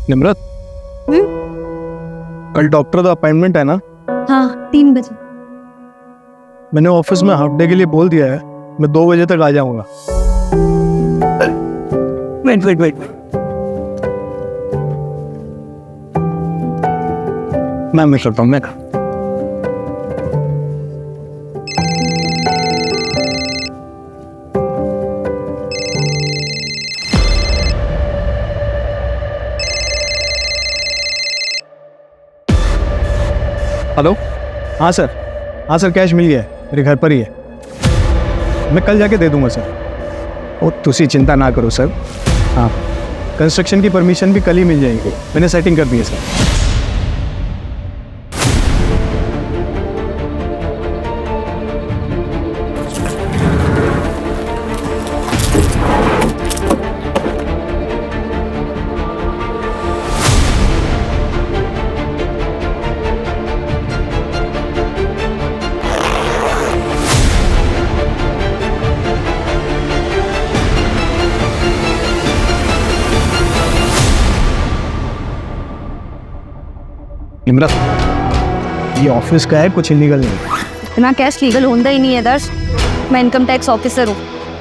निम्रत, कल डॉक्टर का अपॉइंटमेंट है ना? हाँ, 3 बजे। मैंने ऑफिस में हाफ डे के लिए बोल दिया है, मैं 2 बजे तक आ जाऊंगा। वेट। मैं करता हूँ। हेलो। हाँ सर, कैश मिल गया है, मेरे घर पर ही है। मैं कल जाके दे दूंगा सर। ओ तुसी चिंता ना करो सर। हाँ, कंस्ट्रक्शन की परमिशन भी कल ही मिल जाएगी, मैंने सेटिंग कर दी है सर। निम्रत, ये ऑफिस का है, कुछ इलीगल नहीं। इतना कैश लीगल होता ही नहीं है दर्श। मैं इनकम टैक्स ऑफिसर हूँ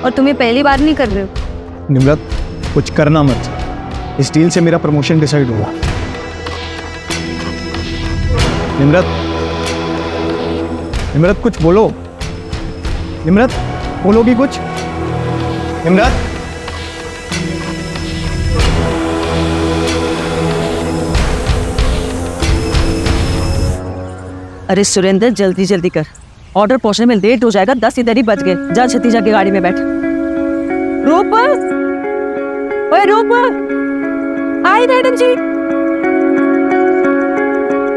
और तुम्हें पहली बार नहीं कर रहे हो। निम्रत, कुछ करना मत, इस डील से मेरा प्रमोशन डिसाइड हुआ। निम्रत कुछ बोलो। निम्रत, बोलोगी कुछ? निम्रत। अरे सुरेंद्र, जल्दी जल्दी कर, ऑर्डर पहुंचने में लेट हो जाएगा। 10 इधर ही बज गए। जा छत्ती जाके गाड़ी में बैठ। रूपल, ओए रूपल, आई मैडम जी।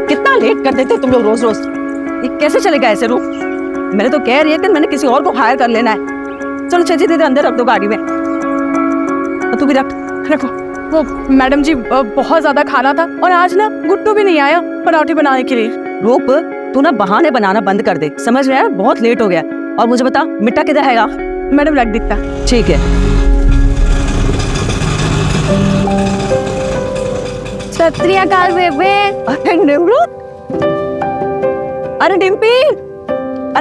कितना लेट कर देते तुम लोग रोज रोज। ये कैसे चलेगा ऐसे? रूप, मैंने तो कह रही है कि मैंने किसी और को हायर कर लेना है। चलो छत्ती दीदी अंदर रख दो गाड़ी में। और तू भी रखो। वो मैडम जी बहुत ज्यादा खाना था और आज ना गुट्टू भी नहीं आया पराठे बनाने के लिए। रूप, तू ना बहाने बनाना बंद कर दे, समझ रहा है? बहुत लेट हो गया। और मुझे बता, मिट्टा किधर हैगा? मैडम रख दिखता। ठीक है। सत श्री अकाल बेबे। अरे निम्रत, अरे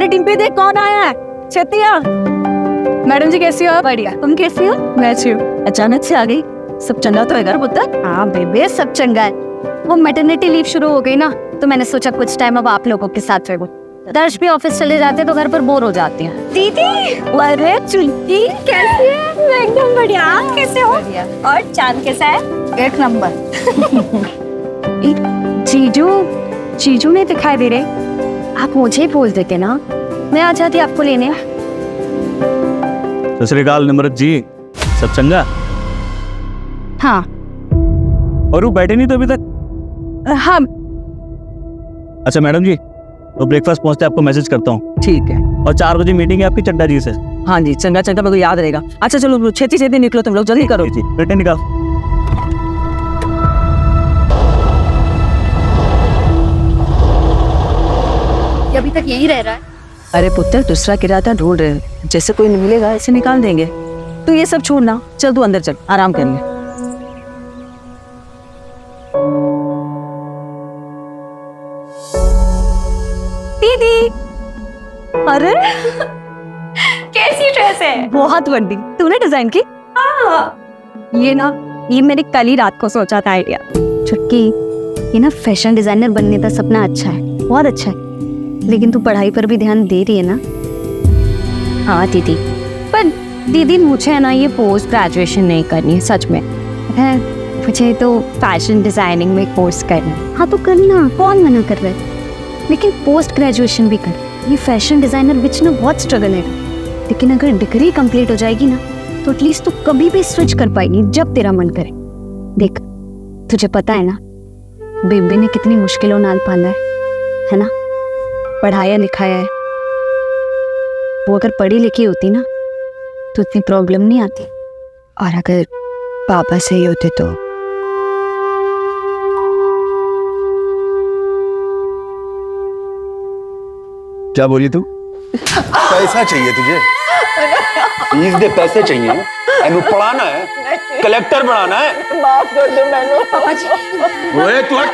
डिम्पी देख कौन आया है। छतिया। मैडम जी कैसी हो? बढ़िया, तुम कैसी हो? मैं अच्छी हूँ। अचानक से आ गई, सब चंगा तो है घर पुत्र? हाँ बेबे, सब चंगा है। वो मैटरनिटी लीव शुरू हो गई ना, तो मैंने सोचा कुछ टाइम अब आप लोगों के साथ रहूं। दर्श भी ऑफिस चले जाते तो घर पर बोर हो जाती हैं। दीदी, अरे चुटकी कैसी है? मैं एकदम बढ़िया। आप कैसे हो? और चांद कैसा है? 1 नंबर। जीजू नहीं दिखाई दे रहे। आप मुझे बोल देते ना, मैं आ जाती आपको लेने। सत श्री अकाल निम्रत जी, सब चंगा? हाँ। और वो बैठे नहीं तो अभी तक? हाँ अच्छा मैडम जी, तो ब्रेकफास्ट पहुंचते आपको मैसेज करता हूँ। ठीक है। और 4 बजे मीटिंग है आपकी चड्डा जी से। हाँ जी, चंगा मेरे को याद रहेगा। अच्छा चलो छेती निकलो, तुम लोग जल्दी करो। जी, रिटर्न निकाल। ये अभी तक यही रह रहा है। अरे पुत्र, दूसरा किराया ढूंढ रहे हैं, जैसे कोई मिलेगा ऐसे निकाल देंगे। तो ये सब छोड़ना, चल तू अंदर चल, आराम कर ले। दीदी, अरे कैसी ड्रेस है? बहुत बड़ी, तूने डिजाइन की? ये मैंने कल ही रात को सोचा था आइडिया। छुटकी, ये ना फैशन डिजाइनर बनने का सपना अच्छा है, बहुत अच्छा है, लेकिन तू पढ़ाई पर भी ध्यान दे रही है ना? हाँ दीदी, पर दीदी मुझे ना ये पोस्ट ग्रेजुएशन नहीं करनी है, सच में है। मुझे तो फैशन डिजाइनिंग में कोर्स करना है। हाँ तो करना, कौन मना कर रहा है, लेकिन पोस्ट ग्रेजुएशन भी कर। ये फैशन डिजाइनर बिच ना बहुत स्ट्रगल है, लेकिन अगर डिग्री कंप्लीट हो जाएगी ना तो एटलीस्ट तू कभी भी स्विच कर पाएगी जब तेरा मन करे। देख, तुझे पता है ना बेबे ने कितनी मुश्किलों नाल पाला है ना? पढ़ाया लिखाया है। वो अगर पढ़ी लिखी होती ना तो इतनी प्रॉब्लम नहीं आती। और अगर पापा सही होते तो क्या बोली तू? पैसा चाहिए तुझे? फीस दे, पैसे चाहिए। एनु पढ़ाना है, कलेक्टर बनाना है। माफ कर दो मैनू पापा जी। ओए तू हट।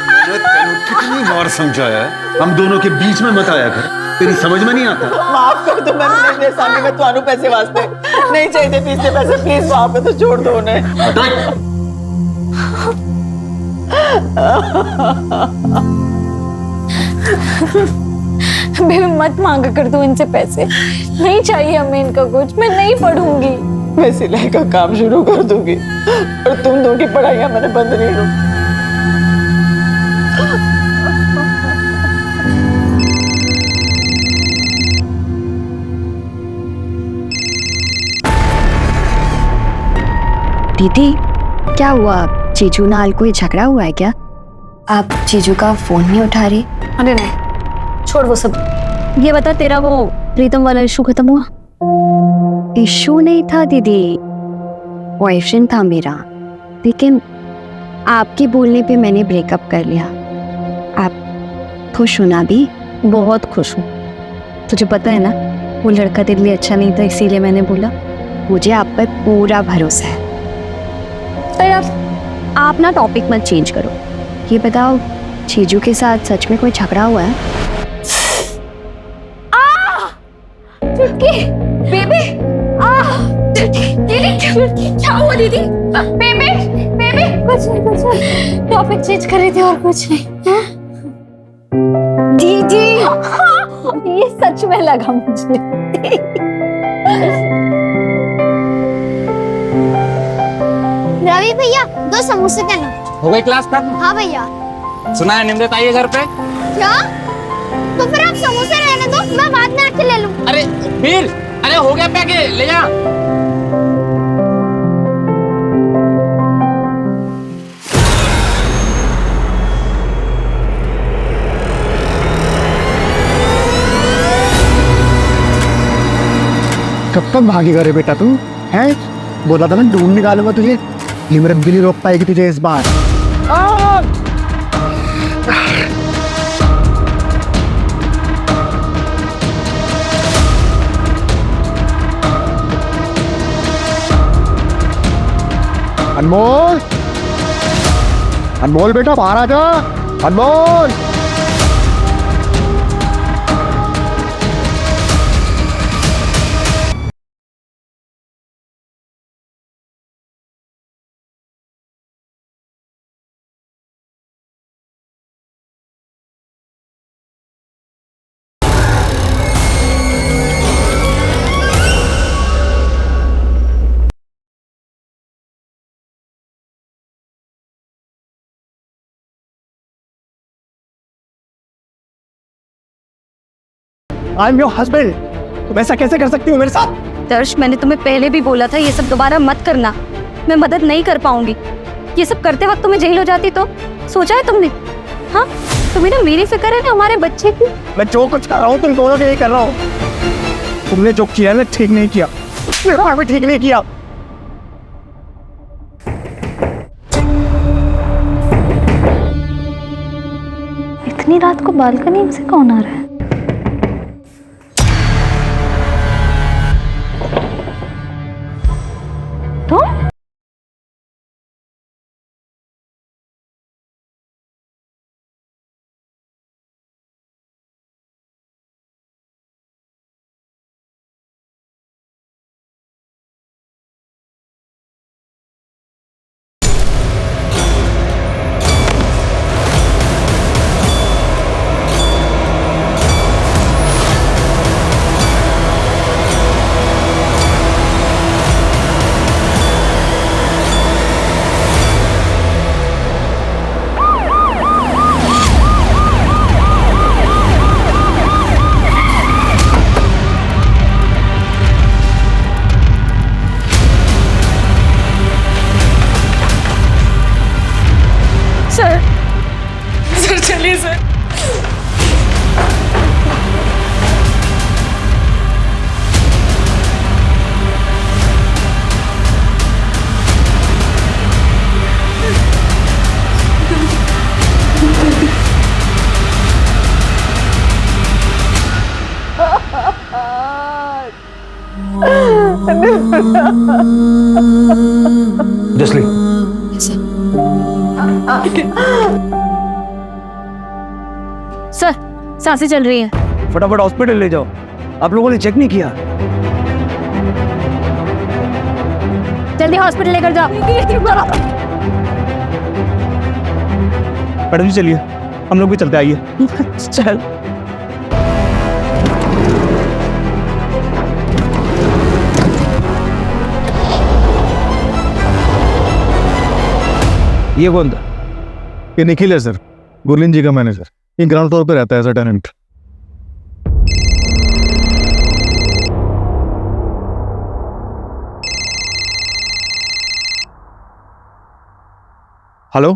मैंने तेनू कितनी बार समझाया है, हम दोनों के बीच में मत आया कर, तेरी समझ में नहीं आता। माफ कर दो मैनू, नहीं दे सकती मैं ਤੁਹਾਨੂੰ पैसे वास्ते नहीं चाहिए फीस के पैसे, प्लीज माफ कर दो, छोड़ दो उन्हें। बेबी मत मांगा कर दो इनसे पैसे, नहीं चाहिए हमें इनका कुछ, मैं नहीं पढ़ूंगी। मैं सिलाई का काम शुरू कर दूंगी और तुम दोनों की पढ़ाइयाँ मैंने बंद नहीं करूँ। दीदी क्या हुआ, जीजू नाल कोई झगड़ा हुआ है क्या? आप जीजू का फोन नहीं उठा रही? अरे नहीं, छोड़ वो सब। ये बता, तेरा वो प्रीतम वाला इशू खत्म हुआ? इशू नहीं था दीदी, बॉयफ्रेंड था मेरा, लेकिन आपके बोलने पे मैंने ब्रेकअप कर लिया। आप खुश हो ना? भी बहुत खुश हूँ। तुझे पता है ना, वो लड़का तेरे लिए अच्छा नहीं था, इसीलिए मैंने बोला। मुझे आप पर पूरा भरोसा है। पर आप ना टॉपिक मत चेंज करो। ये बताओ, जीजू के साथ सच में कोई झगड़ा हुआ है? चुटकी बेबी, दीदी क्या हुआ दीदी? बेबी बेबी कुछ नहीं, टॉपिक चेंज कर रहे थे और कुछ नहीं। दीदी ये सच में लगा मुझे। रवि भैया 2 समोसे देना। हो गई क्लास खत्म? हाँ भैया। सुना है निमरत आई है घर पे? क्या? तो फिर आप समोसे रहने दो, मैं बाद में आके ले लूँ। अरे वीर, अरे हो गया पैके, ले जा। कब तक भागेगा रे बेटा तू? हैं? बोला था ना ढूंढ निकालूंगा तुझे। निमरत भी नहीं रोक पाएगी तुझे इस बार। अनमोल, अनमोल बेटा बाहर आ जा। अनमोल, आई एम योर हस्बैंड। तुम ऐसा कैसे कर सकती हो मेरे साथ? दर्श, मैंने तुम्हें पहले भी बोला था ये सब दोबारा मत करना। मैं मदद नहीं कर पाऊंगी। ये सब करते वक्त तुम्हें जेल हो जाती तो सोचा है तुमने? हाँ, तुम्हें ना मेरी फिक्र है ना हमारे बच्चे की। मैं जो कुछ कर रहा हूँ तुम दोनों के लिए कर रहा हूँ। तुमने जो किया ना ठीक नहीं किया, ठीक नहीं किया। इतनी रात को बालकनी से कौन आ रहा है? जसली सर सांसें चल रही हैं। फटाफट हॉस्पिटल ले जाओ। आप लोगों ने चेक नहीं किया? जल्दी हॉस्पिटल लेकर जाओ। मैडम जी चलिए, हम लोग भी चलते, आइए। चल। ये कौन था? ये निखिल है सर, गुरलीन जी का मैनेजर। ये ग्राउंड फ्लोर पे रहता है एज अ टेनेंट। हेलो,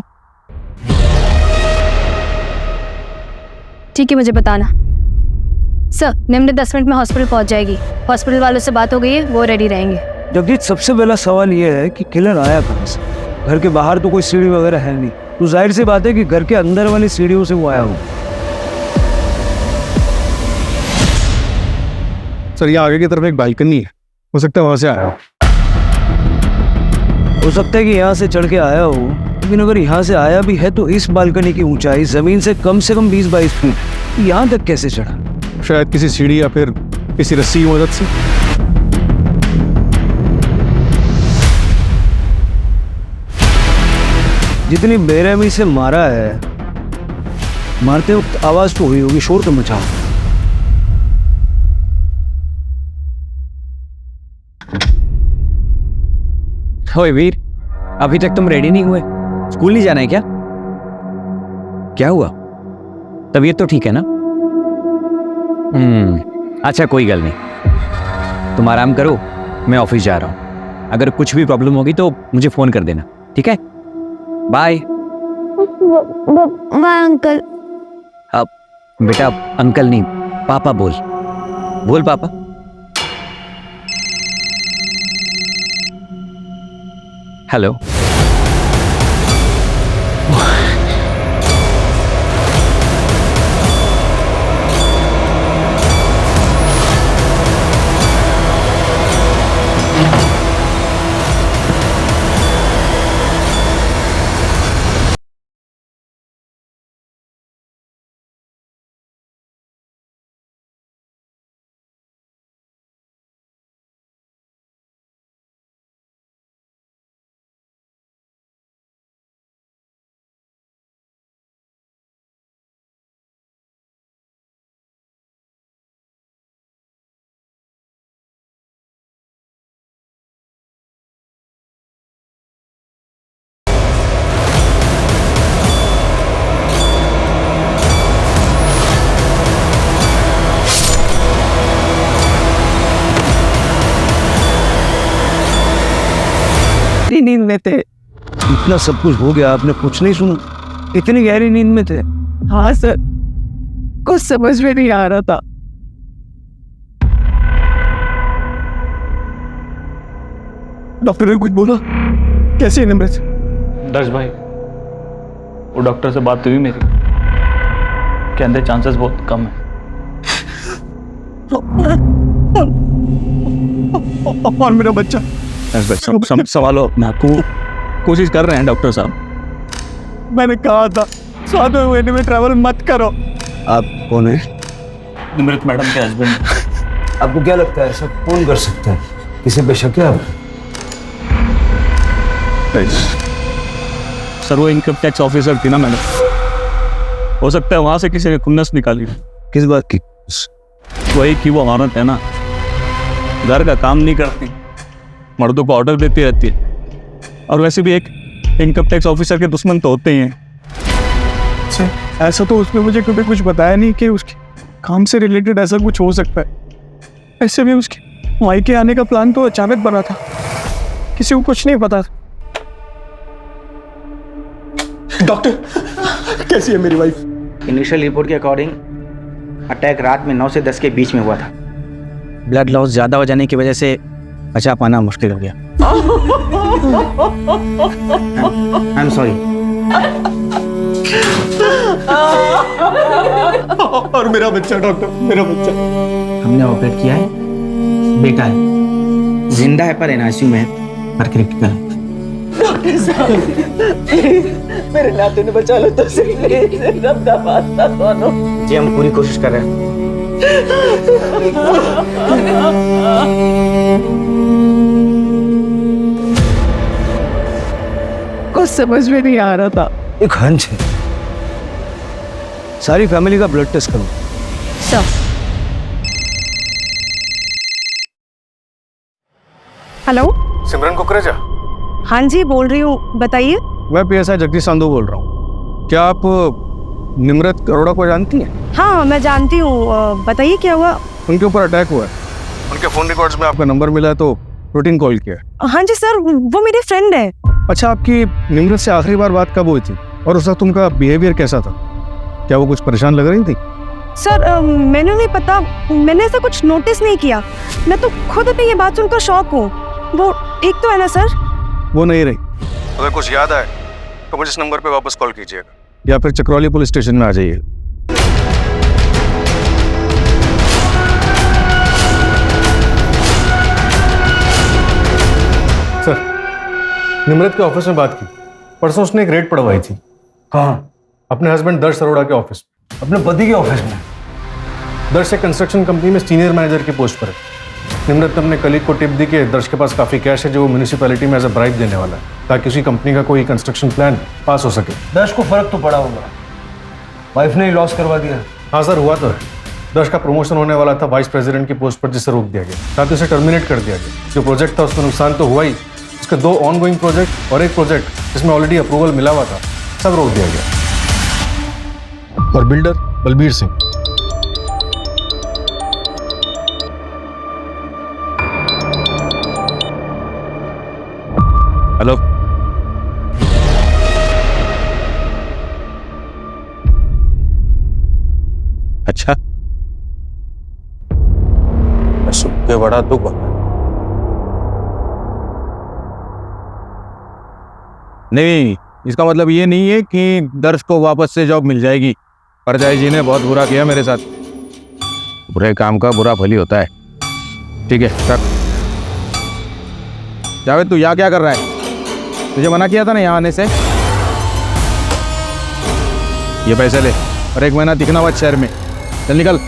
ठीक है, मुझे बताना। सर निम्न 10 मिनट में हॉस्पिटल पहुंच जाएगी। हॉस्पिटल वालों से बात हो गई है, वो रेडी रहेंगे। जगजीत, सबसे पहला सवाल ये है कि किलर आया कहाँ से? घर के बाहर तो कोई सीढ़ी वगैरह है नहीं, तो जाहिर सी बात है कि घर के अंदर वाली सीढ़ियों से वो आया हो। सर ये आगे की तरफ एक बालकनी है, हो सकता है वहां से आया हो। हो सकता है कि यहाँ से चढ़ के आया हो, लेकिन अगर यहाँ से आया भी है तो इस बालकनी की ऊंचाई जमीन से कम 20-22 फीट, यहाँ तक कैसे चढ़ा? शायद किसी सीढ़ी या फिर किसी रस्सी की मदद से। जितनी बेरहमी से मारा है, मारते वक्त आवाज तो हुई होगी, शोर तो मचा। ओए वीर, अभी तक तुम रेडी नहीं हुए? स्कूल नहीं जाना है क्या? क्या हुआ? तबीयत तो ठीक है ना? अच्छा कोई गल नहीं, तुम आराम करो, मैं ऑफिस जा रहा हूं। अगर कुछ भी प्रॉब्लम होगी तो मुझे फोन कर देना, ठीक है? बाय। Bye uncle. अब बेटा अंकल नहीं, पापा बोल। बोल पापा। हेलो। नींद में थे, इतना सब कुछ हो गया, आपने कुछ नहीं सुना? इतनी गहरी नींद में थे? हाँ सर, कुछ समझ में नहीं आ रहा था। डॉक्टर ने कुछ बोला? कैसे है निम्रत? दर्श भाई, वो डॉक्टर से बात हुई मेरी, कहते चांसेस बहुत कम है। और मेरा बच्चा? संभालो अपने आप को, कोशिश कर रहे हैं डॉक्टर साहब। मैंने कहा था 7वें महीने में ट्रैवल मत करो। आप कौन है? निमृत मैडम के हस्बैंड। आपको क्या लगता है ऐसा कौन कर सकता है? किसी पे शक है आप? सर वो इनकम टैक्स ऑफिसर थी ना मैडम, हो सकता है वहां से किसी ने खुन्नस निकाली। किस बात की? वही कि वो औरत है ना, घर का काम नहीं करती, मर्दों को ऑर्डर देती रहती है, और वैसे भी एक इनकम टैक्स ऑफिसर के दुश्मन तो होते ही हैं। अच्छा, ऐसा तो उसने मुझे कभी कुछ बताया नहीं कि उसके काम से रिलेटेड ऐसा कुछ हो सकता है। ऐसे भी उसके मायके आने का प्लान तो अचानक बना था, किसी को कुछ नहीं पता। डॉक्टर, कैसी है मेरी वाइफ? इनिशियल रिपोर्ट के अकॉर्डिंग अटैक रात में 9 से 10 के बीच में हुआ था। ब्लड लॉस ज्यादा हो जाने की वजह से बचा पाना मुश्किल हो गया। I am sorry. और मेरा बच्चा डॉक्टर, मेरा बच्चा? हमने ऑपरेट किया है, बेटा है, जिंदा है पर एनआईसीयू में है, पर क्रिटिकल है। डॉक्टर साहब मेरे नाते ने बचा लो तो सही, रब्दा वास्ता दोनों। जी हम पूरी कोशिश कर रहे हैं। कुछ समझ में नहीं आ रहा था। एक हंच है, सारी फैमिली का ब्लड टेस्ट करो। सर हेलो सिमरन कुकरेजा, हाँ जी बोल रही हूँ, बताइए। मैं PSI जगदीश संधू बोल रहा हूँ। क्या आप निम्रत अरोड़ा को जानती हैं? हाँ मैं जानती हूँ, बताइए क्या हुआ। उनके ऊपर अटैक हुआ है। उनके फ़ोन रिकॉर्ड्स में आपका नंबर मिला है तो रूटीन कॉल किया है। हाँ जी सर, वो मेरी फ्रेंड है। अच्छा, आपकी निम्रत से आखिरी बार बात कब हुई थी और उस वक्त उनका बिहेवियर कैसा था? क्या वो कुछ परेशान लग रही थी? सर मैंने नहीं पता, मैंने ऐसा कुछ नोटिस नहीं किया। मैं तो खुद अभी ये बात सुनकर शॉक हूँ। वो ठीक तो है ना सर? वो नहीं रही। अगर कुछ याद आए तो मुझे इस नंबर पे वापस कॉल कीजिएगा या फिर चक्रौली पुलिस स्टेशन में आ जाइए। सर, निम्रत के ऑफिस में बात की। परसों उसने एक रेड पड़वाई थी। कहाँ? अपने हस्बैंड दर्श अरोड़ा के ऑफिस में। अपने पति के ऑफिस में? दर्श एक कंस्ट्रक्शन कंपनी में सीनियर मैनेजर की पोस्ट पर है। निम्रत ने अपने कलीग को टिप दी कि दर्श के पास काफ़ी कैश है जो वो म्यूनिसिपैलिटी में एज अ ब्राइब देने वाला है ताकि उसी कंपनी का कोई कंस्ट्रक्शन प्लान पास हो सके। दर्श को फर्क तो पड़ा होगा, वाइफ ने ही लॉस करवा दिया। हाँ सर, हुआ तो है। दर्श का प्रमोशन होने वाला था वाइस प्रेसिडेंट की पोस्ट पर, जिसे रोक दिया गया, साथ ही उसे टर्मिनेट कर दिया गया। जो प्रोजेक्ट था उसमें नुकसान तो हुआ ही, उसके 2 ऑनगोइंग प्रोजेक्ट और एक प्रोजेक्ट जिसमें ऑलरेडी अप्रूवल मिला हुआ था, सब रोक दिया गया। और बिल्डर बलबीर सिंह। हेलो, अच्छा, सुन के बड़ा दुख हुआ। नहीं, इसका मतलब ये नहीं है कि दर्श को वापस से जॉब मिल जाएगी। परजाई जी ने बहुत बुरा किया मेरे साथ। बुरे काम का बुरा फल ही होता है। ठीक है, रख। जावेद, तू यहाँ क्या कर रहा है? तुझे मना किया था ना यहाँ आने से। ये पैसे ले और 1 महीना दिखना हुआ शहर में। चल निकल।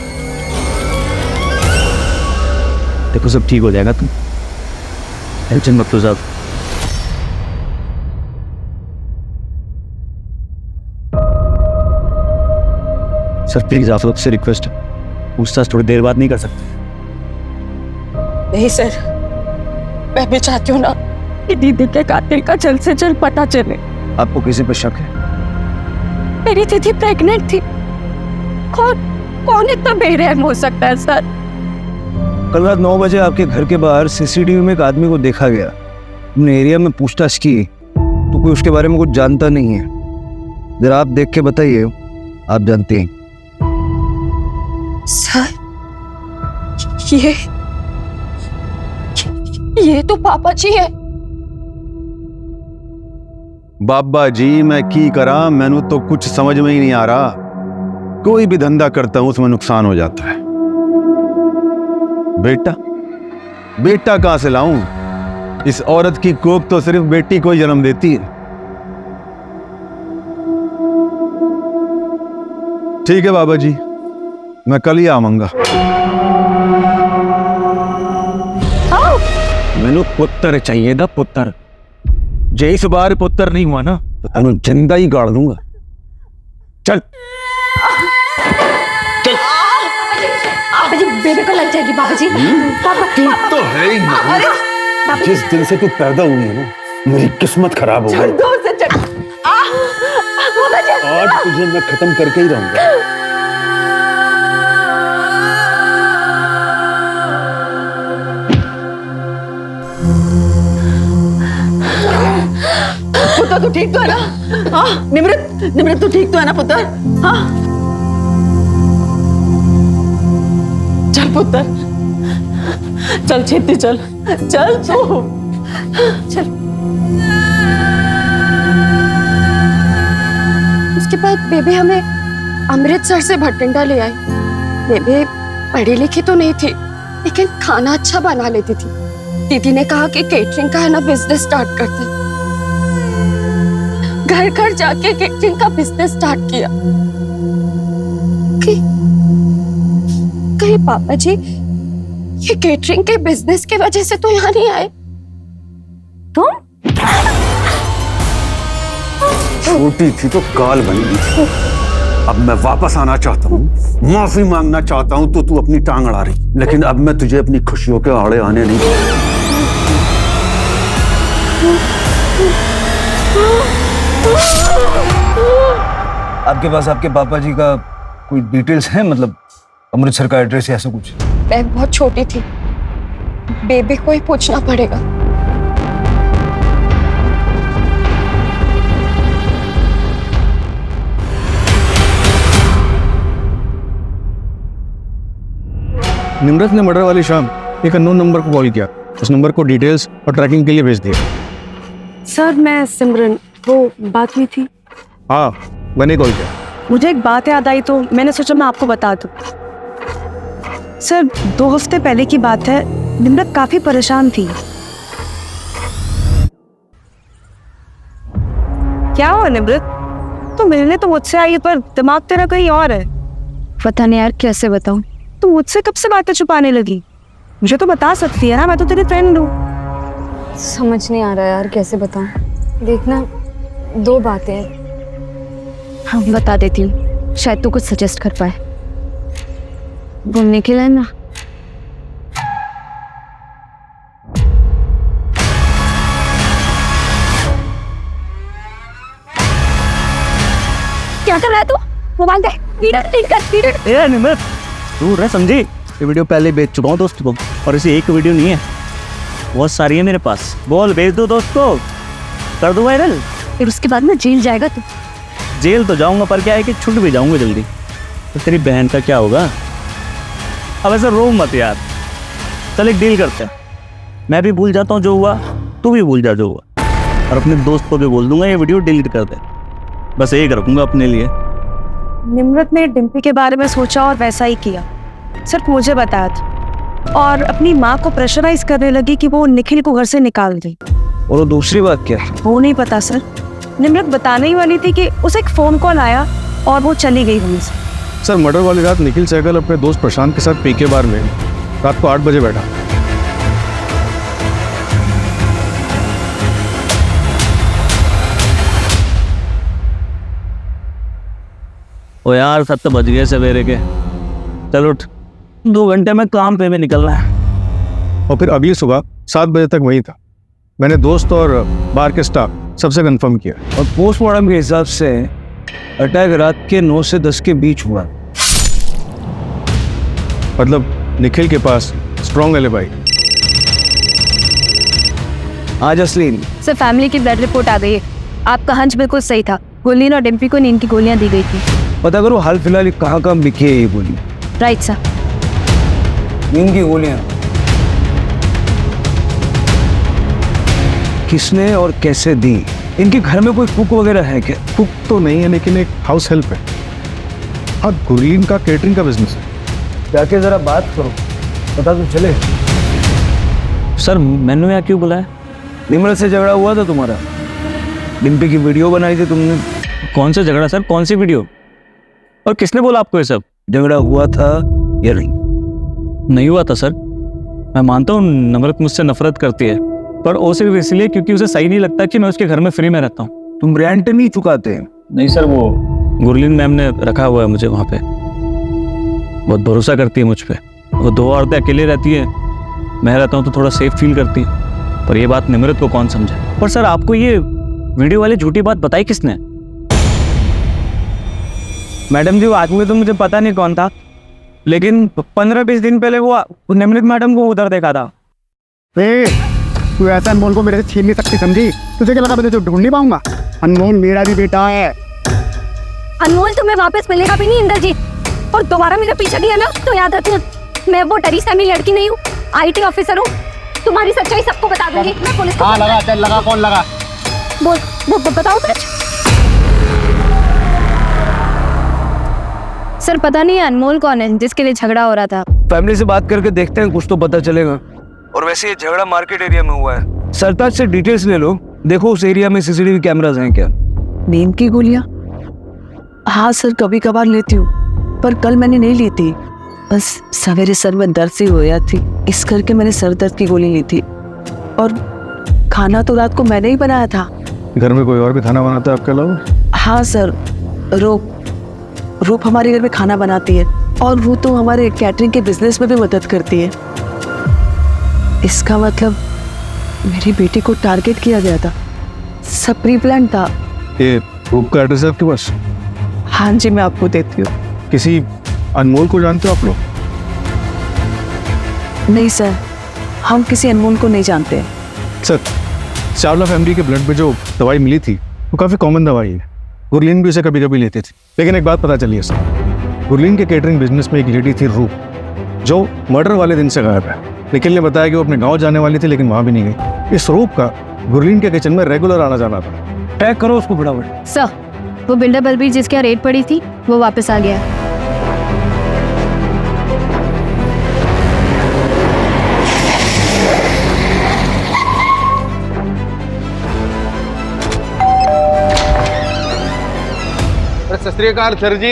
देखो सब ठीक हो जाएगा, तुम टेंशन मत लो साहब। सर प्लीज आप लोग से रिक्वेस्ट है, पूछताछ थोड़ी देर बाद नहीं कर सकते? नहीं सर, मैं भी चाहती हूँ ना कि दीदी के कातिल का जल्द से जल्द पता चले। आपको किसी पर शक है? मेरी दीदी प्रेग्नेंट थी। कौन इतना बेरहम हो सकता है सर? कल रात 9 बजे आपके घर के बाहर CCTV में एक आदमी को देखा गया। हमने एरिया में पूछताछ की तो कोई उसके बारे में कुछ जानता नहीं है। जरा आप देख के बताइए, आप जानते हैं? सर ये तो पापा जी है। बाबा जी मैं की करा, मैनू तो कुछ समझ में ही नहीं आ रहा। कोई भी धंधा करता हूं उसमें नुकसान हो जाता है। बेटा कहां से लाऊं? इस औरत की कोख तो सिर्फ बेटी को ही जन्म देती है। ठीक है बाबा जी, मैं कल ही आऊंगा। मैंने पुत्र चाहिए था, पुत्र। जे इस बार पुत्र नहीं हुआ ना तो तेनू जिंदा ही गाड़ दूंगा। चल बाबा जी बेबी को लग जाएगी। बाबा जी तू तो है ही नहीं। जिस दिन से तू पैदा हुई है ना, मेरी किस्मत खराब हो गई। आज तुझे मैं खत्म करके ही रहूंगा। पुत्र तू ठीक तो है ना? हाँ निमृत तू ठीक तो है ना पुत्र? हाँ चल पुत्र, चल छेती चल तू चल। उसके बाद बेबी हमें अमृतसर से भटिंडा ले आई। बेबी पढ़ी लिखी तो नहीं थी, लेकिन खाना अच्छा बना लेती थी। दीदी ने कहा कि केटरिंग का है ना बिजनेस स्टार्ट करते हैं। घर घर जाके केटरिंग का बिजनेस स्टार्ट किया। कहीं पापा जी ये केटरिंग के बिजनेस की वजह से तो यहाँ नहीं आए? तुम छोटी थी तो काल बन गई। अब मैं वापस आना चाहता हूँ, माफी मांगना चाहता हूँ, तो तू अपनी टांग अड़ा रही, लेकिन अब मैं तुझे अपनी खुशियों के आड़े आने नहीं दूंगा। आपके पास आपके पापा जी का कोई डिटेल्स है, मतलब अमृतसर का एड्रेस या ऐसा कुछ? मैं बहुत छोटी थी, बेबी को ही पूछना पड़ेगा। निम्रत ने मर्डर वाली शाम एक अननोन नंबर को कॉल किया। उस नंबर को डिटेल्स और ट्रैकिंग के लिए भेज दिया। सर मैं सिमरन, वो बात हुई थी। हाँ, मैंने कॉल किया। मुझे एक बात याद आई तो मैंने सोचा मैं आपको बता दूं। सर 2 हफ्ते पहले की बात है, निम्रत काफी परेशान थी। क्या हुआ निम्रत? तो मिलने तो मुझसे आई पर दिमाग तेरा कहीं और है। पता नहीं यार कैसे बताऊं। तो मुझसे कब से बातें छुपाने लगी? मुझे तो बता सकती है ना, मैं तो तेरी फ्रेंड हूँ। समझ नहीं आ रहा यार कैसे बताऊं। देखना 2 बातें हैं। हाँ बता देती हूँ, शायद तू कुछ सजेस्ट कर पाए। घूमने के लिए ना, क्या कर रहा है तू? मोबाइल दे, वीडियो निम्रत तू रह समझी, ये वीडियो पहले भेज चुका हूँ दोस्त को, और इसे एक वीडियो नहीं है, बहुत सारी है मेरे पास। बोल भेज दो दोस्त को, कर दो वायरल। फिर उसके बाद ना जेल जाएगा तू। जेल तो जाऊंगा, पर क्या है कि छूट भी जाऊंगा जल्दी। तो तेरी बहन का क्या होगा? अब ऐसा रो मत यार, चल एक डील करते हैं, मैं भी भूल जाता हूँ जो हुआ, तू भी भूल जा जो हुआ, और अपने दोस्त को भी बोल दूंगा ये वीडियो डिलीट कर दे। बस एक रखूंगा अपने लिए। निम्रत ने डिम्पी के बारे में सोचा और वैसा ही किया, सिर्फ मुझे बताया था, और अपनी माँ को प्रेशराइज करने लगी कि वो निखिल को घर से निकाल दे। और दूसरी बात क्या? वो नहीं पता सर, निम्रत बताने ही वाली थी कि उसे एक फोन कॉल आया और वो चली गई वहीं से। सर मर्डर वाली रात निखिल सहगल अपने दोस्त प्रशांत के साथ पीके बार में रात को 8 बजे बैठा। ओ यार 7 बज गए सवेरे के, चलो 2 घंटे में काम पे में निकलना है। और फिर अगली सुबह 7 बजे तक वहीं था। मैंने दोस्त और बार के स्टाफ सबसे कंफर्म किया, और पोस्टमार्टम के हिसाब से अटैक रात के 9 से 10 के बीच हुआ। मतलब निखिल के पास स्ट्रॉन्ग एलिबाई। आज असलीन सर फैमिली की ब्लड रिपोर्ट आ गई है। आपका हंच बिल्कुल सही था। गुरलीन और डिम्पी को नींद की गोलियां दी गई थी। पता करो हाल फिलहाल कहाँ कहाँ बिकी है ये गोली। Right sir. नींद की गोलियां किसने और कैसे दी? इनके घर में कोई कुक वगैरह है क्या? कुक तो नहीं है, लेकिन एक हाउस हेल्प है। हाँ, गुरलीन का केटरिंग का बिजनेस है। जाके जरा बात करो, पता तो चले। सर मैंने यहाँ क्यों बुलाया? निम्रत से झगड़ा हुआ था तुम्हारा, डिम्पी की वीडियो बनाई थी तुमने। कौन सा झगड़ा सर, कौन सी वीडियो, और किसने बोला आपको ये सब? झगड़ा हुआ था या नहीं? नहीं हुआ था सर। मैं मानता हूँ निम्रत मुझसे नफरत करती है, पर वो सिर्फ इसलिए क्योंकि उसे सही नहीं लगता कि मैं उसके घर में फ्री में रहता हूँ। तुम रेंट नहीं चुकाते? नहीं सर, वो गुरलीन मैम ने रखा हुआ है मुझे वहाँ पे, बहुत भरोसा करती है मुझ पे। वो 2 औरतें अकेले रहती है, मैं रहता हूँ तो थोड़ा सेफ फील करती है, पर ये बात निम्रत को कौन समझे? पर सर आपको ये वीडियो वाली झूठी बात बताई किसने? मैडम जी वो आदमी तो मुझे पता नहीं कौन था, लेकिन 15-20 दिन पहले वो निम्रत मैडम को उधर देखा था। तू ऐसा अनमोल को मेरे से छीन नहीं सकती, समझी? तुझे क्या लगा मैं तुझे ढूंढ नहीं पाऊंगा? अनमोल मेरा भी बेटा है। अनमोल तुम्हें वापस मिलेगा भी नहीं इंद्रजीत, और दोबारा मेरा पीछा किया ना तो याद रखना, मैं वो डरी सहमी लड़की नहीं हूँ, IT ऑफिसर हूँ। तुम्हारी सच्चाई सबको बता दूंगी मैं, पुलिस को। हाँ लगा, चल लगा, कौन लगा? बोल बताओ सच। सर पता नहीं अनमोल कौन है जिसके लिए झगड़ा हो रहा था। फैमिली से बात करके देखते हैं, कुछ तो पता चलेगा। और वैसे ये झगड़ा मार्केट एरिया में हुआ है। सरताज से डिटेल्स ले लो, देखो उस एरिया में सीसीटीवी कैमरास हैं क्या। नींद की गोलियां? हाँ सर, कभी कभार लेती हूँ, पर कल मैंने नहीं ली थी। बस सवेरे सर में दर्द सी हो गया थी, इस करके मैंने सर दर्द की गोली ली थी। और खाना तो रात को मैंने ही बनाया था। घर में कोई और भी खाना बनाता है आपके अलावा? हाँ सर, रूप हमारे घर में खाना बनाती है, और वो तो हमारे कैटरिंग के बिजनेस में भी मदद करती है। इसका मतलब मेरी बेटी को टारगेट किया गया था, सब प्री प्लान था। ये रूप का एड्रेस है आपके पास? हाँ जी, मैं आपको देती हूँ। किसी अनमोल को जानते हो आप लोग? नहीं सर, हम किसी अनमोल को नहीं जानते। सर, चावला फैमिली के ब्लड में जो दवाई मिली थी वो काफ़ी कॉमन दवाई है। गुरलीन भी उसे कभी कभी लेते थे, लेकिन एक बात पता चली है सर, गुरलीन के केटरिंग बिजनेस में एक लेडी थी रूप, जो मर्डर वाले दिन से गायब है। निखिल ने बताया कि वो अपने गांव जाने वाली थी, लेकिन वहां भी नहीं गई। इस रूप का गुरलीन के किचन में रेगुलर आना जाना था। टैग करो उसको फटाफट। सर, वो बिल्डर बलबीर जिसके यहाँ रेड पड़ी थी वो वापस आ गया। सत श्री अकाल सर जी,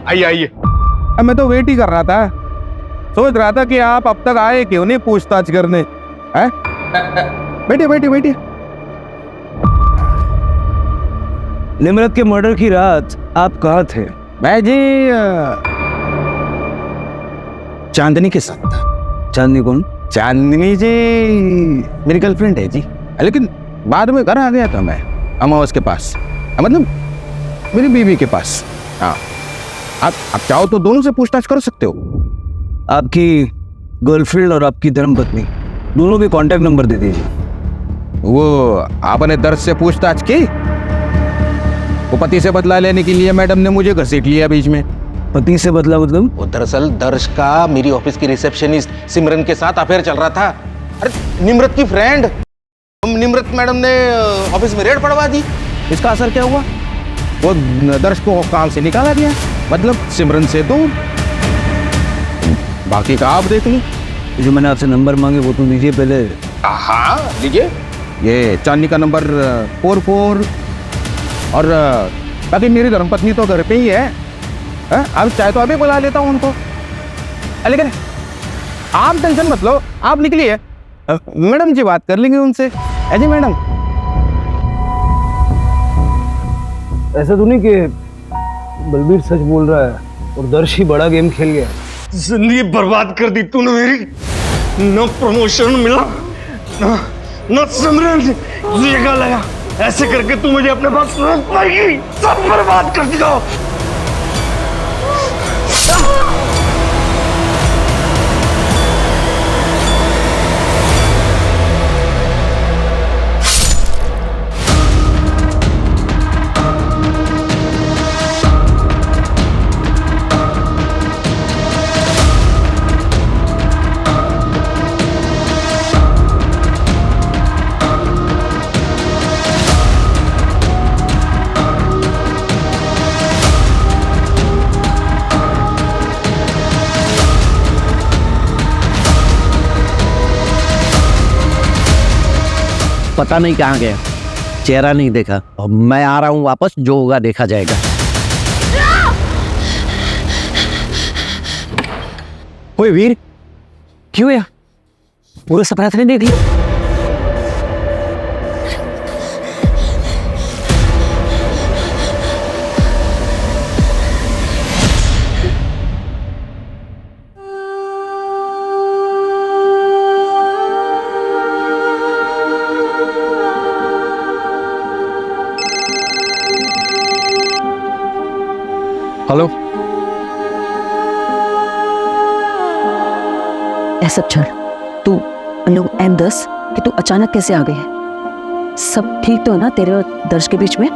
आइए आइए। अब मैं तो वेट ही कर रहा था, सोच रहा था कि आप अब तक आए क्यों नहीं पूछताछ करने। हैं? बैठिए बैठिए बैठिए। निम्रत के मर्डर की रात आप कहाँ थे? मैं जी चांदनी के साथ था। चांदनी कौन? चांदनी जी मेरी गर्लफ्रेंड है जी, लेकिन बाद में घर आ गया था मैं अमावस के पास, मतलब मेरी बीवी के पास। हाँ, आप चाहो तो दोनों से पूछताछ कर सकते हो। आपकी गर्लफ्रेंड और आपकी धर्मपत्नी दोनों के कांटेक्ट नंबर दे दीजिए। वो आपने दर्द से पूछताछ की? वो पति से बदला लेने के लिए मैडम ने मुझे घसीट लिया बीच में। पति से बदला मतलब? वो दरअसल दर्श का मेरी ऑफिस की रिसेप्शनिस्ट सिमरन के साथ अफेयर चल रहा था। अरे निम्रत की फ्रेंड, निम्रत मैडम ने ऑफिस में रेड पड़वा दी। इसका असर क्या हुआ? वो दर्श को काम से निकाला गया, मतलब सिमरन से दूर। बाकी का आप देख लीजिए। जो मैंने आपसे नंबर मांगे वो तो दीजिए पहले। हाँ लीजिए, ये चांदनी का नंबर 44। और बाकी मेरी धर्मपत्नी तो घर पे ही है। आप चाहे तो अभी बुला लेता हूँ उनको, लेकिन आप टेंशन मत लो, आप निकलिए, मैडम जी बात कर लेंगे उनसे। अजय मैडम, ऐसा तो नहीं कि बलबीर सच बोल रहा है और दर्श ही बड़ा गेम खेल गया? जिंदगी बर्बाद कर दी तूने मेरी। न प्रमोशन मिला, न सिमरन जगह लगा। ऐसे करके तू मुझे अपने पास रोक पाएगी? सब बर्बाद कर दिया। पता नहीं कहाँ गया, चेहरा नहीं देखा। अब मैं आ रहा हूँ वापस, जो होगा देखा जाएगा। ओए वीर, क्यों यार? पूरा सपना तो नहीं देख लिया? हेलो। ऐसा छोड़, तू लोग M10 कि तू अचानक कैसे आ गई है? सब ठीक तो है ना तेरे और दर्श के बीच में?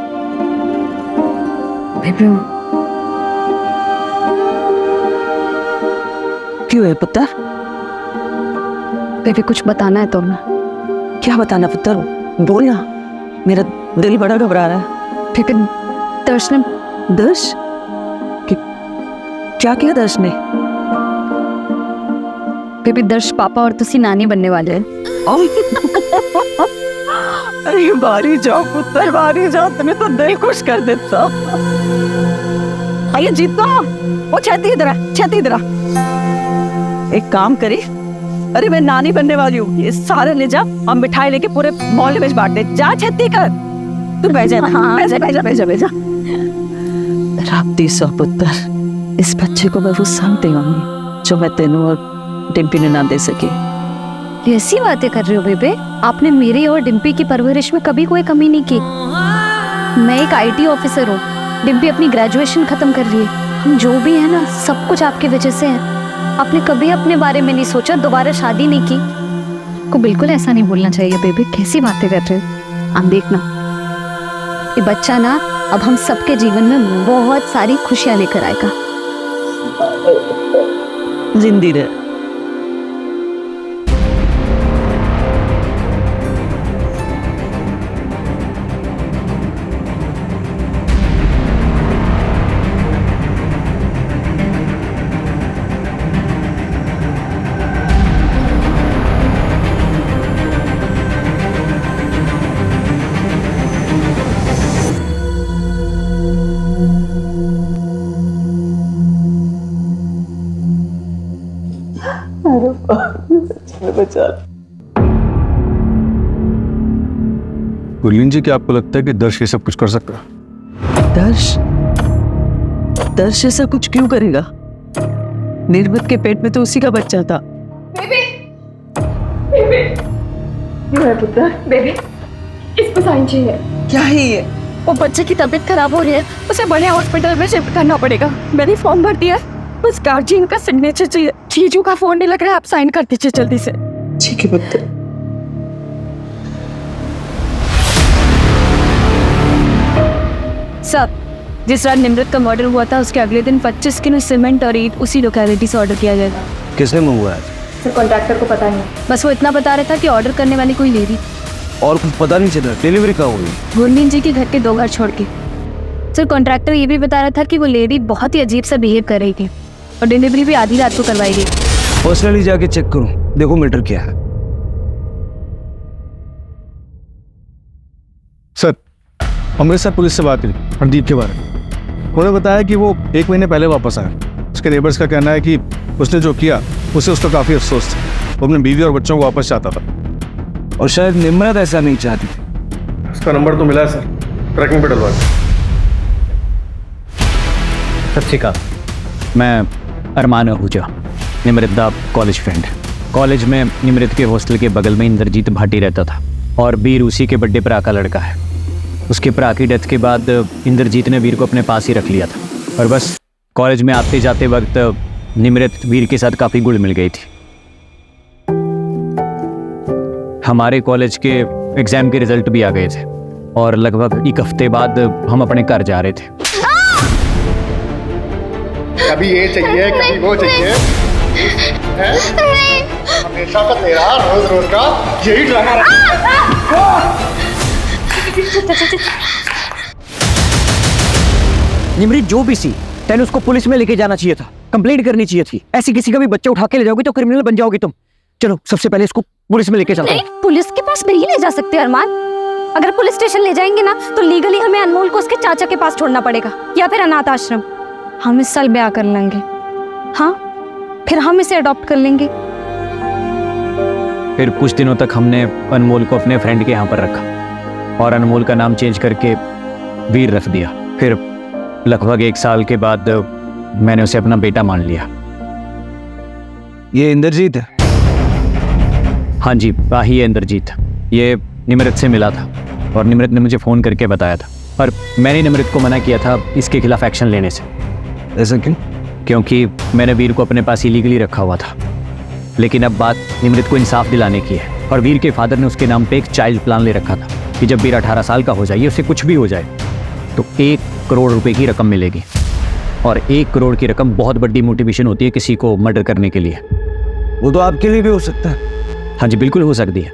क्यों है पुत्र? बेबी कुछ बताना है तुम्हें। क्या बताना पुत्र? बोल ना, मेरा दिल बड़ा घबरा रहा है। बेबी दर्श ने दर्श? क्या किया दर्श ने? बेबी दर्श पापा और तुसी नानी बनने वाले हैं। अरे बारी जाओ पुत्र, बारी जाओ, तुम्हें तो दिल खुश कर देता। आइए जीतो, वो छेती इधर आ, छेती इधर आ। एक काम करी, अरे मैं नानी बनने वाली हूँ, ये सारे ले जा और मिठाई लेके पूरे मोहल्ले में बांट दे। जा छेती कर, तू बैठ जा। हाँ, बैठ जा। राप्ती सौ पुत्र, इस बच्चे को मैं वो शांति होंगी जो मैं तेनू और डिम्पी ने ना दे सकी। ऐसी बातें कर रहे हो बेबे? आपने मेरी और डिम्पी की परवरिश में कभी कोई कमी नहीं की। मैं एक IT ऑफिसर हूँ, डिम्पी अपनी ग्रेजुएशन खत्म कर रही है। हम जो भी है ना, सब कुछ आपकी वजह से है। आपने कभी अपने बारे में नहीं सोचा, दोबारा शादी नहीं की। को बिल्कुल ऐसा नहीं बोलना चाहिए बेबी, कैसी बातें कर रहे हो? आप देखना, ये बच्चा ना अब हम सबके जीवन में बहुत सारी खुशियां लेकर आएगा। जिंदी रहे। गुरलीन जी, क्या आपको लगता है कि दर्श ये सब कुछ कर सकता है? दर्श ऐसा कुछ क्यों करेगा? निर्मत के पेट में तो उसी का बच्चा था। बेबी पुत्र, बेबी इसको साइन चाहिए। क्या है ये? वो बच्चे की तबीयत खराब हो रही है, उसे बड़े हॉस्पिटल में शिफ्ट करना पड़ेगा। मैंने फॉर्म भर दिया, बस गार्जियन का सिग्नेचर चाहिए। जीजू का फोन नहीं लग रहा है, आप साइन कर दीजिए जल्दी से। ठीक है पुत्र। सब जिस रात निमृत का मर्डर हुआ था, उसके अगले दिन 25 किलो सीमेंट और ईंट उसी लोकेलिटी से ऑर्डर किया जाएगा। किसने मंगवाया? सर कॉन्ट्रैक्टर को पता नहीं, बस वो इतना बता रहा था कि ऑर्डर करने वाली कोई लेडी। और कुछ पता नहीं चला? डिलीवरी कहाँ हुई? गुरलीन जी के घर के 2 घर छोड़ के। सर कॉन्ट्रैक्टर ये भी बता रहा था कि वो लेडी बहुत ही अजीब सा बिहेव कर रही थी और डिलीवरी भी आधी रात को करवाई गई। पर्सनली जाके चेक करूं, देखो मीटर क्या है। सर, अमृतसर पुलिस से बात हुई हरदीप के बारे में। उन्होंने बताया कि वो 1 महीने पहले वापस आया। उसके नेबर्स का कहना है कि उसने जो किया उससे उसका काफ़ी अफसोस था। वो अपने बीवी और बच्चों को वापस चाहता था। और शायद निम्रत ऐसा नहीं चाहती थी। उसका नंबर तो मिला है सर, ट्रैकिंग पे डलवा दो। सत श्री अकाल, मैं अरमान आहूजा, निमृत दा कॉलेज फ्रेंड। कॉलेज में निमृत के हॉस्टल के बगल में इंद्रजीत भाटी रहता था और वीर उसी के बड़े भरा का लड़का है। उसके भरा की डेथ के बाद इंद्रजीत ने वीर को अपने पास ही रख लिया था और बस कॉलेज में आते जाते वक्त निमृत वीर के साथ काफ़ी गुल मिल गई थी। हमारे कॉलेज के एग्ज़ाम के रिजल्ट भी आ गए थे और लगभग 1 हफ्ते बाद हम अपने घर जा रहे थे। कभी ये चाहिए, कभी वो चाहिए, हमेशा का तेरा रोज रोज का यही ड्रामा। निमृत जो भी सी, तेने उसको पुलिस में लेके जाना चाहिए था, कंप्लेंट करनी चाहिए थी। ऐसी किसी का भी बच्चा उठा के ले जाओगे तो क्रिमिनल बन जाओगे तुम। चलो सबसे पहले इसको पुलिस में लेके चलते हैं। पुलिस के पास नहीं ले जा सकते अरमान। अगर पुलिस स्टेशन ले जाएंगे ना तो लीगली हमें अनमोल को उसके चाचा के पास छोड़ना पड़ेगा या फिर अनाथ आश्रम। हम इस साल ब्याह कर लेंगे, हाँ, फिर हम इसे अडॉप्ट कर लेंगे। फिर कुछ दिनों तक हमने अनमोल को अपने फ्रेंड के यहाँ पर रखा और अनमोल का नाम चेंज करके वीर रख दिया। फिर लगभग 1 साल के बाद मैंने उसे अपना बेटा मान लिया। ये इंद्रजीत है? हाँ जी, ही है इंद्रजीत। ये निमृत से मिला था और निमृत ने मुझे फ़ोन करके बताया था, पर मैंने निमृत को मना किया था इसके खिलाफ एक्शन लेने से। ऐसा क्यों? क्योंकि मैंने वीर को अपने पास इलीगली रखा हुआ था। लेकिन अब बात निमृत को इंसाफ दिलाने की है और वीर के फादर ने उसके नाम पे एक चाइल्ड प्लान ले रखा था कि जब वीर 18 साल का हो जाए, उसे कुछ भी हो जाए तो 1 करोड़ रुपए की रकम मिलेगी। और 1 करोड़ की रकम बहुत बड़ी मोटिवेशन होती है किसी को मर्डर करने के लिए। वो तो आपके लिए भी हो सकता है। हाँ जी, बिल्कुल हो सकती है,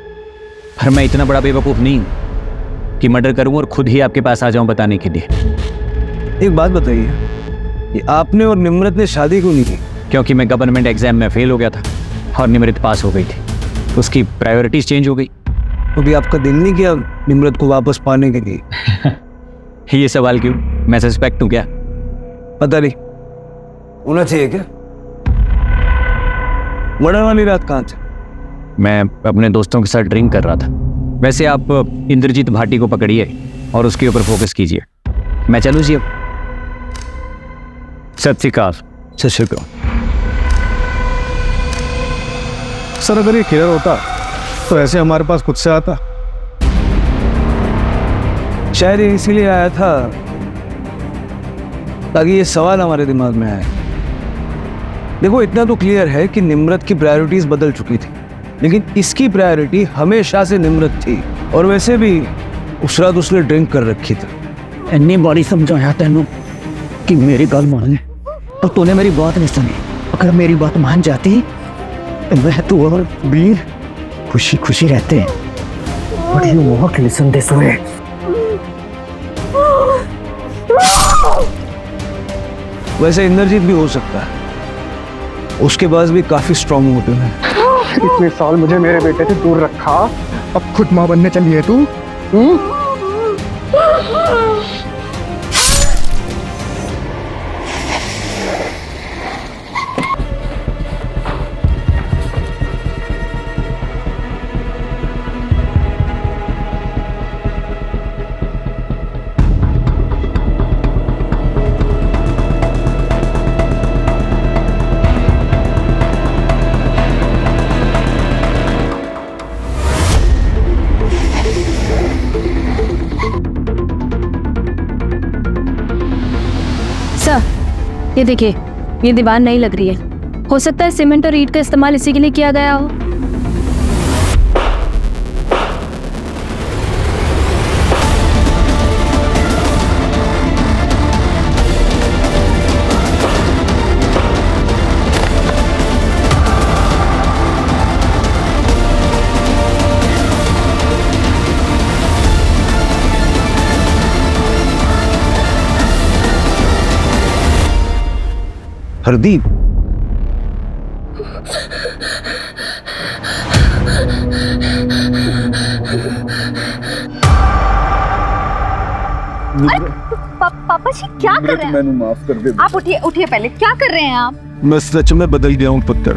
पर मैं इतना बड़ा बेवकूफ़ नहीं हूँ कि मर्डर करूँ और खुद ही आपके पास आ जाऊँ बताने के लिए। एक बात बताइए, ये आपने और निम्रत ने शादी क्यों नहीं की? क्योंकि मैं गवर्नमेंट एग्जाम में फेल हो गया था और निमृत पास हो गई थी, उसकी प्रायोरिटीज चेंज हो गई। तो भी आपका दिल नहीं किया निमृत को वापस पाने के लिए? ये सवाल क्यों? मैं सस्पेक्ट हूँ क्या? पता नहीं, होना चाहिए क्या? मर्डर वाली रात कहाँ थे? मैं अपने दोस्तों के साथ ड्रिंक कर रहा था। वैसे आप इंद्रजीत भाटी को पकड़िए और उसके ऊपर फोकस कीजिए। मैं चलूँ जी अब? सत श्री अकाल। सत श्री अकाल। सर अगर ये किलर होता तो ऐसे हमारे पास खुद से आता। शायद ये इसीलिए आया था ताकि ये सवाल हमारे दिमाग में आए। देखो इतना तो क्लियर है कि निम्रत की प्रायोरिटीज बदल चुकी थी, लेकिन इसकी प्रायोरिटी हमेशा से निम्रत थी। और वैसे भी उस रात उसने ड्रिंक कर रखी थी। इन्नी बड़ी समझाया तेनों कि मेरी गल मान, तो तूने मेरी बात नहीं सुनी। अगर मेरी बात मान जाती तो मैं तू और वीर खुशी खुशी रहते हैं। But you want listen this way. वैसे इंद्रजीत भी हो सकता है, उसके पास भी काफी स्ट्रॉन्ग मोटिव है। इतने साल मुझे मेरे बेटे से दूर रखा, अब खुद मां बनने चली है तू? ये देखिए, ये दीवार नहीं लग रही है। हो सकता है सीमेंट और ईंट का इस्तेमाल इसी के लिए किया गया हो। हरदीप, पापा जी क्या कर रहे हैं? मैंने माफ कर दे। आप उठिए उठिए, पहले क्या कर रहे हैं आप? मैं सच में बदल गया हूँ पुत्र।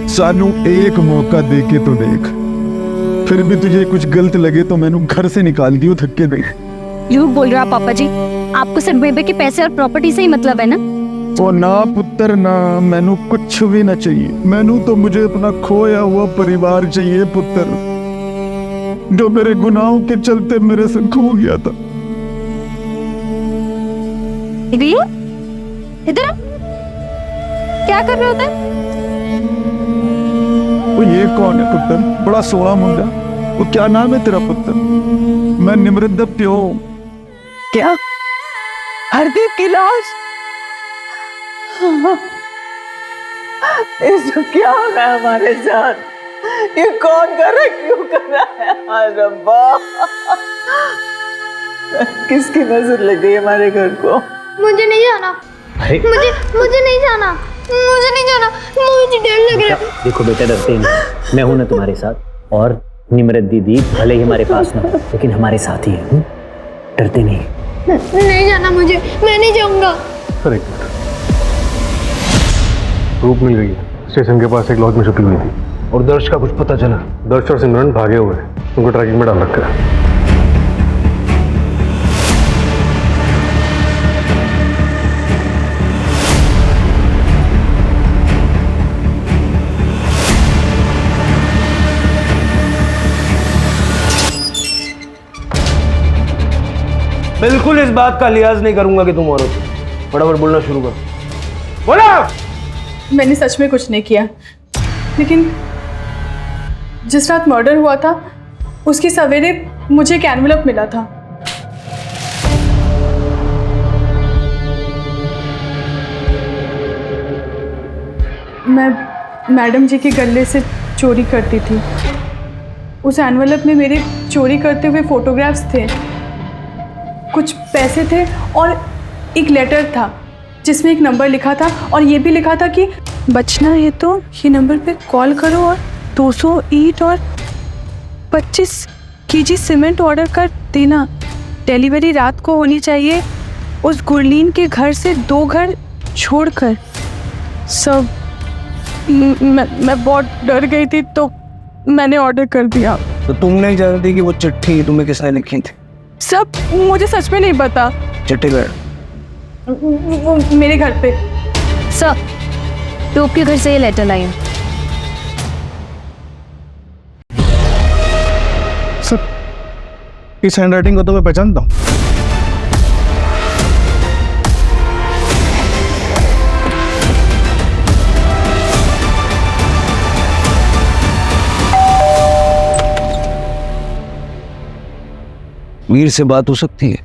सानू एक मौका दे के तो देख, फिर भी तुझे कुछ गलत लगे तो मैंने घर से निकाल दियो धक्के दे। झूठ बोल रहा पापा जी, आपको सिर्फ बेबे के पैसे और प्रॉपर्टी से ही मतलब है ना? ओ ना पुत्र ना, मैनू कुछ भी ना चाहिए। मैनू तो मुझे अपना खोया हुआ परिवार चाहिए पुत्र, जो मेरे गुनाहों के चलते मेरे से खो गया था। इधर क्या कर रहे होते? वो ये कौन है पुत्र? बड़ा सोना मुंडा। वो क्या नाम है तेरा पुत्र? मैं निमृत दा प्यो। क्या? हरदीप की लाश? इसको क्या हो रहा है हमारे साथ? ये कौन कर रहा है? क्यों कर रहा है? हाय रब्बा, किसकी नजर लग गई हमारे घर को? मुझे नहीं जाना। मुझे नहीं जाना। मुझे नहीं जाना। मुझे डर लग रहा है। देखो बेटा, डरते नहीं, मैं हूं ना तुम्हारे साथ। और निमृत दीदी भले ही हमारे पास ना, लेकिन हमारे साथ ही है। डरते नहीं। नहीं जाना मुझे, मैं नहीं जाऊंगा। सर एक मिनट, रूप मिल गई है। स्टेशन के पास एक लॉज में छुपी हुई थी और दर्श का कुछ पता चला। दर्श और सिमरन भागे हुए हैं, उनको ट्रैकिंग में डाल रखा है। बिल्कुल इस बात का लिहाज नहीं करूंगा कि तुम औरत हो। फटाफट बोलना शुरू करो। बोला। मैंने सच में कुछ नहीं किया, लेकिन जिस रात मर्डर हुआ था उसकी सवेरे मुझे एक एनवेलप मिला था। मैं मैडम जी के गले से चोरी करती थी। उस एनवेलप में मेरे चोरी करते हुए फोटोग्राफ्स थे, कुछ पैसे थे और एक लेटर था जिसमें एक नंबर लिखा था और ये भी लिखा था कि बचना है तो ये नंबर पे कॉल करो और 200 ईंट और 25 केजी सीमेंट ऑर्डर कर देना। डिलीवरी रात को होनी चाहिए, उस गुरलीन के घर से 2 घर छोड़कर। सब मैं बहुत डर गई थी तो मैंने ऑर्डर कर दिया। तो तुम नहीं जानती कि वो चिट्ठी तुम्हें किसने लिखी थी? सब मुझे सच में नहीं पता। चिट्ठी घर वो मेरे घर पे। सर, टोप के घर से ये लेटर लाई है। सर, इस हैंडराइटिंग को तो मैं पहचानता हूँ। वीर से बात हो सकती है?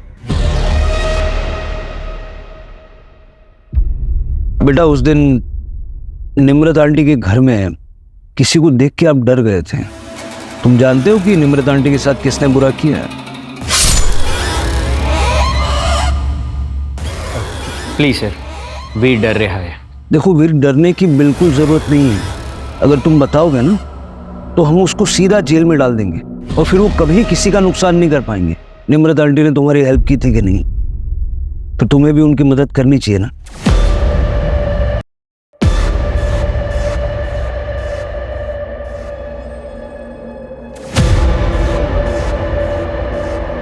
बेटा, उस दिन निम्रत आंटी के घर में किसी को देख के आप डर गए थे। तुम जानते हो कि निम्रत आंटी के साथ किसने बुरा किया है? प्लीज सर, वीर डर रहा है। देखो वीर, डरने की बिल्कुल जरूरत नहीं है। अगर तुम बताओगे ना तो हम उसको सीधा जेल में डाल देंगे और फिर वो कभी किसी का नुकसान नहीं कर पाएंगे। निम्रत आंटी ने तुम्हारी हेल्प की थी कि नहीं? तो तुम्हें भी उनकी मदद करनी चाहिए ना।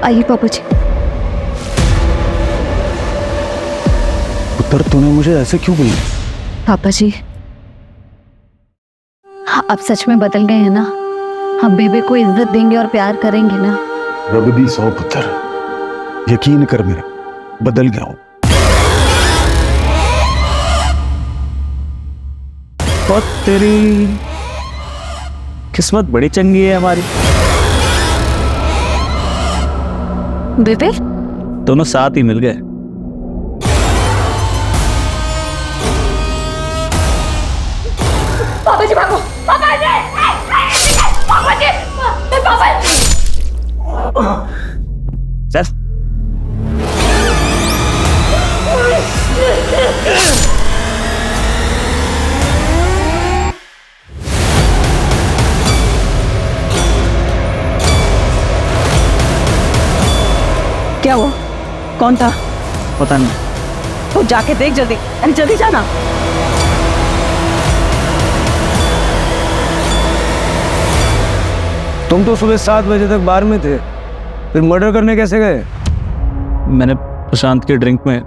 आइए पापा जी। पुत्र, तूने मुझे ऐसे क्यों बोला? पापा जी, आप सच में बदल गए हैं ना? हम बेबे को इज्जत देंगे और प्यार करेंगे ना? रब दी 100 पुत्र, यकीन कर मेरा, बदल गया हूं। बहुत तेरी किस्मत बड़ी चंगी है हमारी। बेबे, दोनों साथ ही मिल गए। पापा जी भागो, पापा जी, पापा जी, पापा जी। चल। क्या हुआ? कौन था? पता नहीं। तो जाके देख जल्दी, अरे जल्दी जाना। तुम तो सुबह 7 बजे तक बार में थे, फिर मर्डर करने कैसे गए? मैंने प्रशांत के ड्रिंक में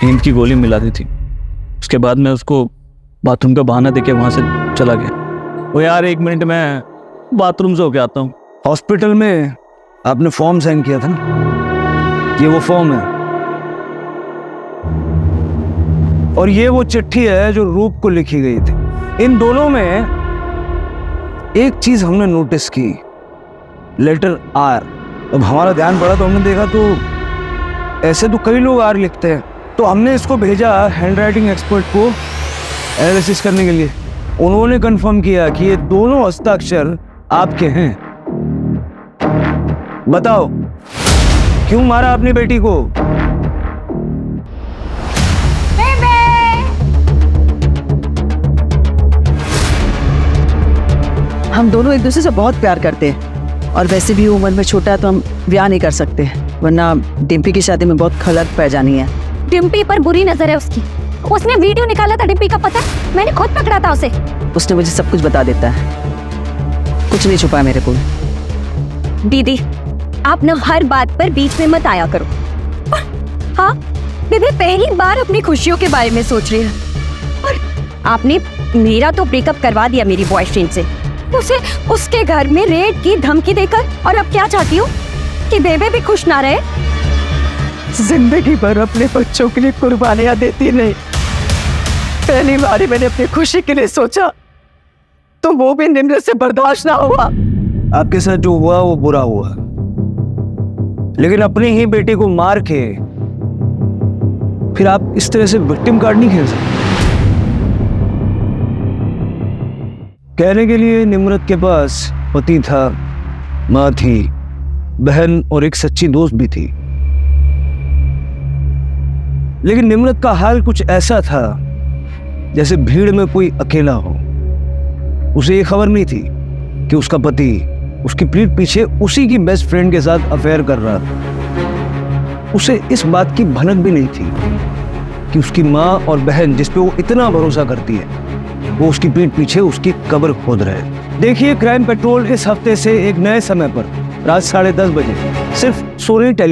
नींद की गोली मिला दी थी। उसके बाद मैं उसको बाथरूम का बहाना देके वहां से चला गया। वो यार 1 मिनट में बाथरूम से होके आता हूँ। हॉस्पिटल में आपने फॉर्म साइन किया था ना? ये वो फॉर्म है और ये वो चिट्ठी है जो रूप को लिखी गई थी। इन दोनों में एक चीज हमने नोटिस की, लेटर आर। अब हमारा ध्यान पड़ा तो हमने देखा तो ऐसे तो कई लोग आर लिखते हैं, तो हमने इसको भेजा हैंडराइटिंग एक्सपर्ट को एनालिसिस करने के लिए। उन्होंने कंफर्म किया कि ये दोनों हस्ताक्षर आपके हैं। बताओ, क्यों मारा अपनी बेटी को? हम दोनों एक दूसरे से बहुत प्यार करते हैं और वैसे भी उम्र में छोटा है तो हम ब्याह नहीं कर सकते, वरना डिम्पी की शादी में बहुत खलक पड़ जानी है। डिम्पी पर बुरी नजर है उसकी। उसने वीडियो निकाला था डिम्पी का, पता है? मैंने खुद पकड़ा था उसे। उसने मुझे सब कुछ बता देता है, कुछ नहीं छुपा मेरे को। दीदी, आप न हर बात पर बीच में मत आया करो। हाँ, बेबी पहली बार अपनी खुशियों के बारे में सोच रही है और आपने मेरा तो ब्रेकअप करवा दिया मेरी बॉयफ्रेंड से, उसे उसके घर में रेड की धमकी देकर। और अब क्या चाहती हूँ कि बेबे भी खुश ना रहे? जिंदगी भर अपने बच्चों के लिए कुर्बानियां देती नहीं, पहली बार मैंने अपनी खुशी के लिए सोचा तो वो भी निम्र से बर्दाश्त ना हुआ। आपके साथ जो हुआ वो बुरा हुआ, लेकिन अपनी ही बेटी को मार के फिर आप इस तरह से विक्टिम कार्ड नहीं खेल सकते। कहने के लिए निम्रत के पास पति था, माँ थी, बहन और एक सच्ची दोस्त भी थी, लेकिन निम्रत का हाल कुछ ऐसा था जैसे भीड़ में कोई अकेला हो। उसे ये खबर नहीं थी कि उसका पति उसकी पीठ पीछे उसी की बेस्ट फ्रेंड के साथ अफेयर कर रहा था। उसे इस बात की भनक भी नहीं थी कि उसकी माँ और बहन जिस पे वो इतना भरोसा करती है, वो उसकी पीठ पीछे उसकी कब्र खोद रहे। देखिए क्राइम पेट्रोल इस हफ्ते से एक नए समय पर रात 10:30 बजे सिर्फ सोनी टेलीविजन